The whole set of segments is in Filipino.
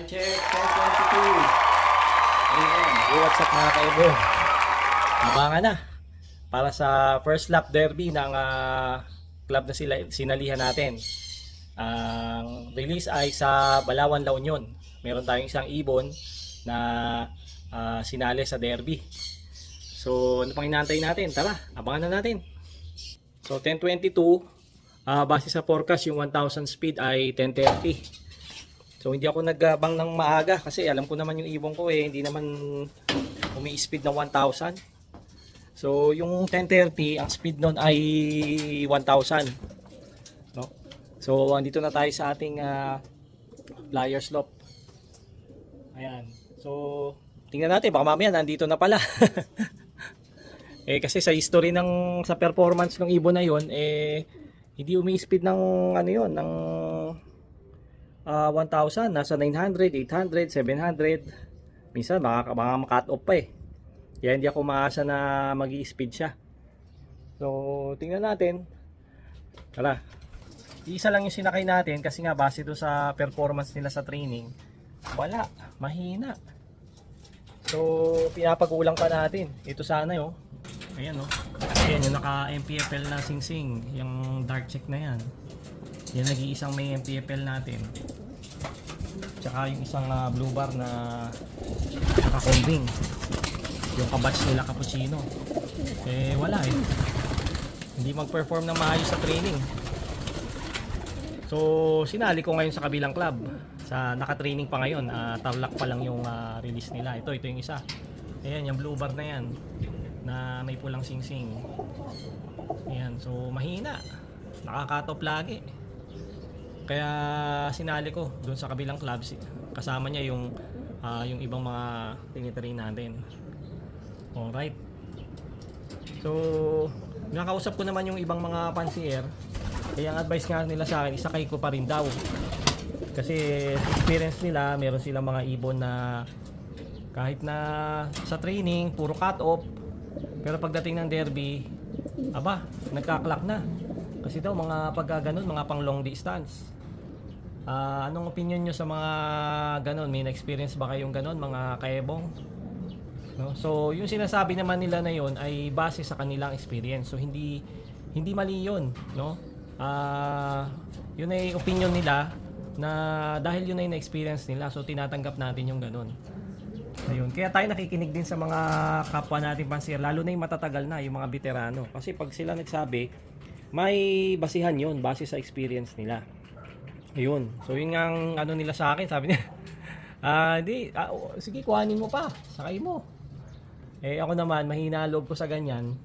Time check, 10:22 AM. Hey, what's up mga kaibon? Abangan na para sa first lap derby ng club na sinalihan natin. Ang release ay sa Balawan, La Union. Meron tayong isang ibon na sinali sa derby. So ano pang inaantay natin? Tara, abangan na natin. So 10:22, base sa forecast yung 1,000 speed ay 10:30. So hindi ako nagbang ng maaga kasi alam ko naman yung ibon ko hindi naman umi-speed ng 1,000. So yung 10:30 ang speed nun ay 1,000. No? So andito na tayo sa ating flyer slope. Ayan. So tingnan natin baka mamaya nandito na pala. Kasi sa history sa performance ng ibon na yon hindi umi-speed ng ng 1,000, nasa 900, 800, 700. Minsan baka ma-cut off pa Kaya hindi ako maasa na mag-i-speed siya. So, tingnan natin. Tara. Isa lang yung sinakay natin kasi nga base do sa performance nila sa training. Wala, mahina. So, pinapag-ulang pa natin. Ito sana Ayan Ayan yung naka-MPFL na sing-sing, yung dark check na yan. Yan nag-iisang may MPFL natin. Tsaka yung isang blue bar na naka-combing. Yung kabatch nila cappuccino. Wala Hindi mag-perform ng maayos sa training. So sinali ko ngayon sa kabilang club. Naka-training pa ngayon. Tarlac pa lang yung release nila. Ito yung isa. Ayan yung blue bar na yan. Na may pulang sing-sing. Ayan, so mahina. Nakakatop lagi. Kaya sinali ko doon sa kabilang club, kasama niya yung ibang mga tinitrain natin. Alright. So, nakausap ko naman yung ibang mga pansier. Kaya ang advice nga nila sa akin, isakay ko pa rin daw. Kasi experience nila, meron silang mga ibon na kahit na sa training, puro cut off. Pero pagdating ng derby, nagka-clock na. Kasi daw mga pagkaganon, mga pang long distance. Anong opinion nyo sa mga ganon? May na-experience ba kayong ganon, mga kaebong? No? So, yung sinasabi naman nila na yun ay base sa kanilang experience. So, hindi mali yun. No? Yun ay opinion nila na dahil yun ay na-experience nila. So, tinatanggap natin yung ganon. Ayun. Kaya tayo nakikinig din sa mga kapwa natin pansier, lalo na yung matatagal na, yung mga veterano. Kasi pag sila nagsabi, may basihan yun, base sa experience nila. Ayun. So yun nga ang nila sa akin, sabi niya, sige kuhanin mo pa, sakay mo. Ako naman, mahina loob ko sa ganyan.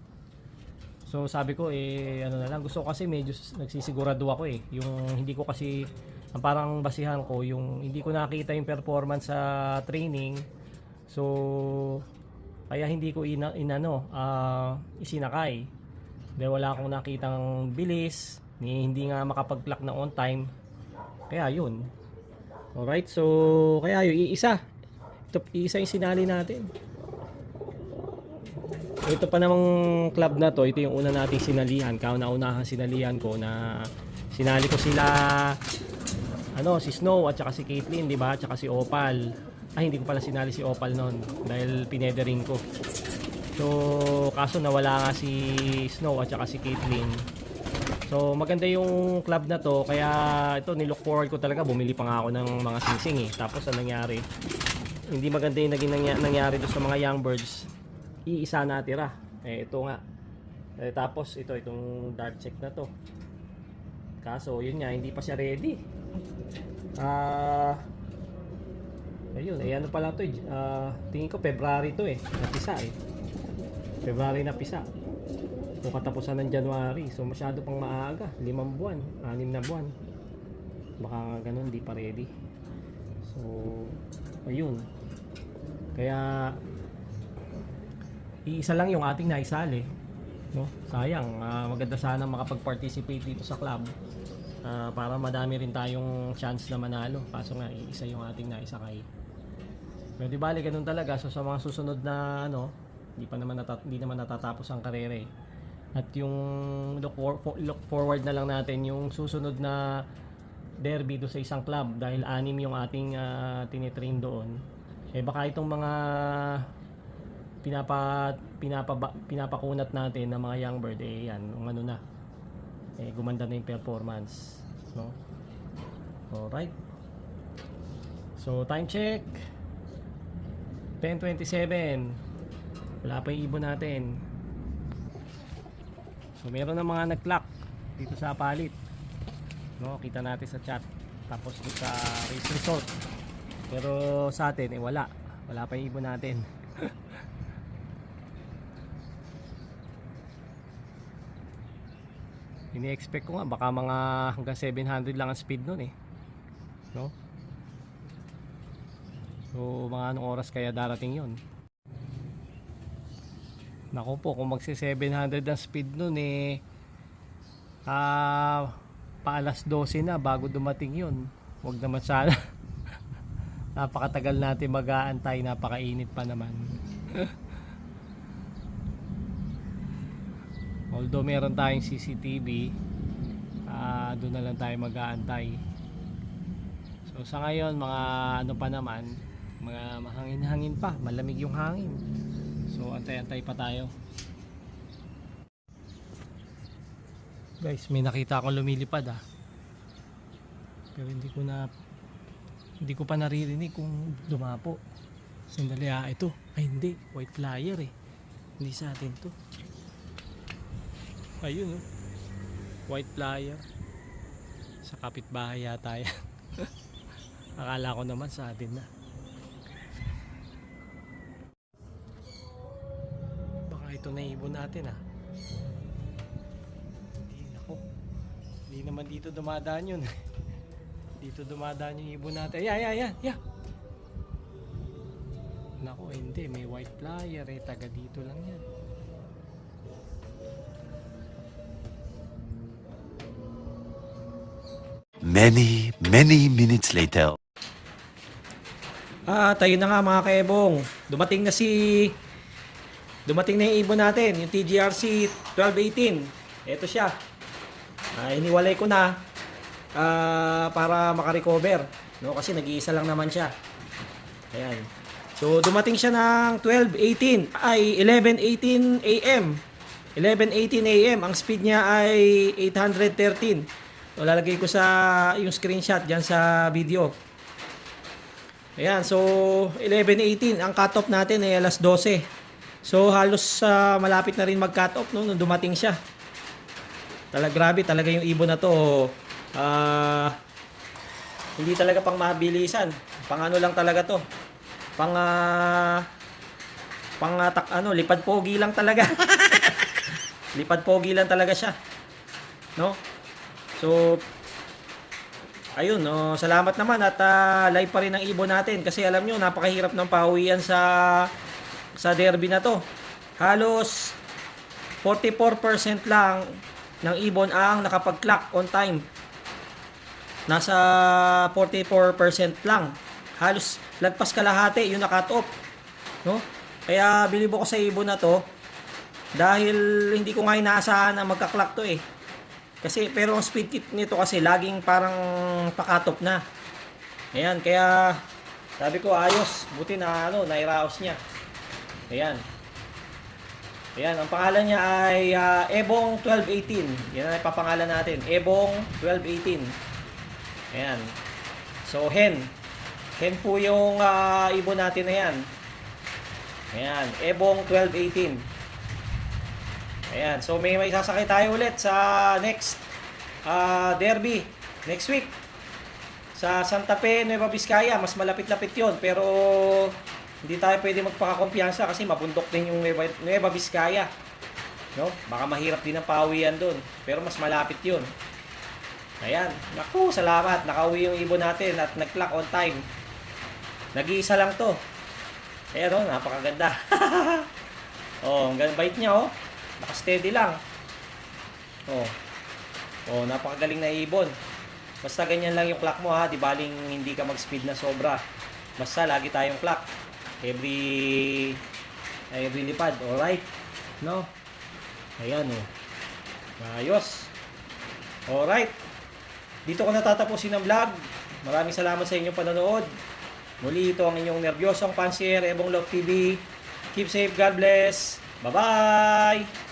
So sabi ko, na lang, gusto ko kasi medyo nagsisigurado ako yung hindi ko kasi, ang parang basihan ko, yung hindi ko nakita yung performance sa training. So kaya hindi ko isinakay. Dahil wala akong nakitang bilis, hindi nga makapag-clock na on time. Kaya yun. Alright, so kaya yung iisa yung sinali natin. Ito pa namang club na to, ito yung una nating sinalihan. Kauna-unahan sinalihan ko na sinali ko sila si Snow at saka si Caitlyn, di ba? At saka si Opal. Hindi ko pala sinali si Opal noon dahil pinedering ko. So kaso nawala nga si Snow at saka si Caitlyn. So maganda yung club na to, kaya ito nilook forward ko talaga, bumili pa nga ako ng mga singsing Tapos ang nangyari, hindi maganda yung naging nangyari doon sa mga young birds. Iisa natira. Ito nga. Tapos itong dark check na to. Kaso yun nga, hindi pa siya ready. Ayun, ano pa lang to tingin ko February to napisa February napisa. So katapusan ng January, so masyado pang maaga, 5 buwan, 6 na buwan. Baka ganun, di pa ready. So ayun. Kaya iisa lang yung ating naisali, no? Sayang, maganda sana makapag-participate dito sa club. Para madami rin tayong chance na manalo. Kaso nga iisa yung ating naisakay. Pero di bali ganun talaga. So sa mga susunod na hindi naman natatapos ang karera At yung look forward na lang natin yung susunod na derby do sa isang club dahil 6 yung ating tinitrain doon. Eh baka itong mga pinapakunat natin ng mga young bird eh yan, ano na. Eh gumanda na yung performance, no? Alright. So time check 10:27. Wala pa yung ibon natin. So meron na mga nag-clock dito sa palit, no? Kita natin sa chat. Tapos dito sa race result. Pero sa atin eh wala pa yung ibon natin. Ini-expect ko nga baka mga hanggang 700 lang ang speed nun eh, no? So mga anong oras kaya darating yon? Naku po, kung magsi 700 ang speed nun eh pa alas 12 na bago dumating yun. Huwag naman sana. Napakatagal natin mag-aantay, napakainit pa naman. Although meron tayong CCTV, doon na lang tayo mag-aantay. So sa ngayon mga ano pa naman, mga mahangin-hangin pa, malamig yung hangin. So antay-antay pa tayo. Guys, may nakita akong lumilipad pero hindi ko pa naririnig kung dumapo. Sandali ito. Ay hindi, white flyer eh. Hindi sa atin to. Ayun white flyer. Sa kapitbahay yata yan. Akala ko naman sa atin na. Baka ito na ibon natin Hindi naman dito dumadaan yun. Dito dumadaan yung ibon natin. Yeah. Nako, hindi. May white flyer eh. Taga dito lang yan. Many minutes later. Tayo na nga mga kaebong. Dumating na yung ibon natin, yung TGRC 1218. Ito siya. Iniwalay ko na para makarecover, no? Kasi nag-iisa lang naman siya. Ayan. So dumating siya ng 11:18 AM. 11:18 AM. Ang speed niya ay 813. So lalagay ko sa yung screenshot diyan sa video. Ayan, so 11:18 ang cut-off natin ay alas 12. So halos malapit na rin mag-cut-off no nung dumating siya. Grabe talaga yung ibon na to. Hindi talaga pang mabilisan. Pang ano lang talaga to. Lipad pogi lang talaga. Lipad pogi lang talaga siya. No? So ayun, salamat naman at live pa rin ang ibon natin kasi alam nyo, napakahirap ng pauwian sa derby na to. Halos 44% lang ng ibon ang nakapag-clock on time. Nasa 44% lang. Halos lagpas kalahati yung na-cut off, no? Kaya bilibo ko sa ibon na to dahil hindi ko nga inaasahan na magka-clock to eh. Kasi pero ang speed kit nito kasi laging parang pa-cut off na. Ayan, kaya sabi ko ayos, buti na nairaos niya. Ayan. Ayan, ang pangalan niya ay Ebong 1218. Yan ang ipapangalan natin. Ebong 1218. Ayan. So, hen po yung ibon natin na yan. Ayan, Ebong 1218. Ayan, so may sasakay tayo ulit sa next derby. Next week. Sa Santa Fe, Nueva Vizcaya. Mas malapit-lapit yon pero hindi tayo pwede magpakakumpiyansa kasi mabundok din yung Nueva Vizcaya. No? Baka mahirap din ang pawian doon. Pero mas malapit yun. Ayan. Naku, salamat. Nakauwi yung ibon natin at nag-clock on time. Nag-iisa lang to. Ayan napakaganda. Ang bait niya Naka-steady lang. Napakagaling na ibon. Basta ganyan lang yung clock mo Di baling hindi ka mag-speed na sobra. Basta lagi tayong clock. Every lipad, alright? No? Ayan Ayos. Alright. dito ko natatapusin ang vlog. Maraming salamat sa inyong panonood. Muli ito ang inyong nervyosong pansier, Ebong Love TV. Keep safe, God bless. Bye-bye!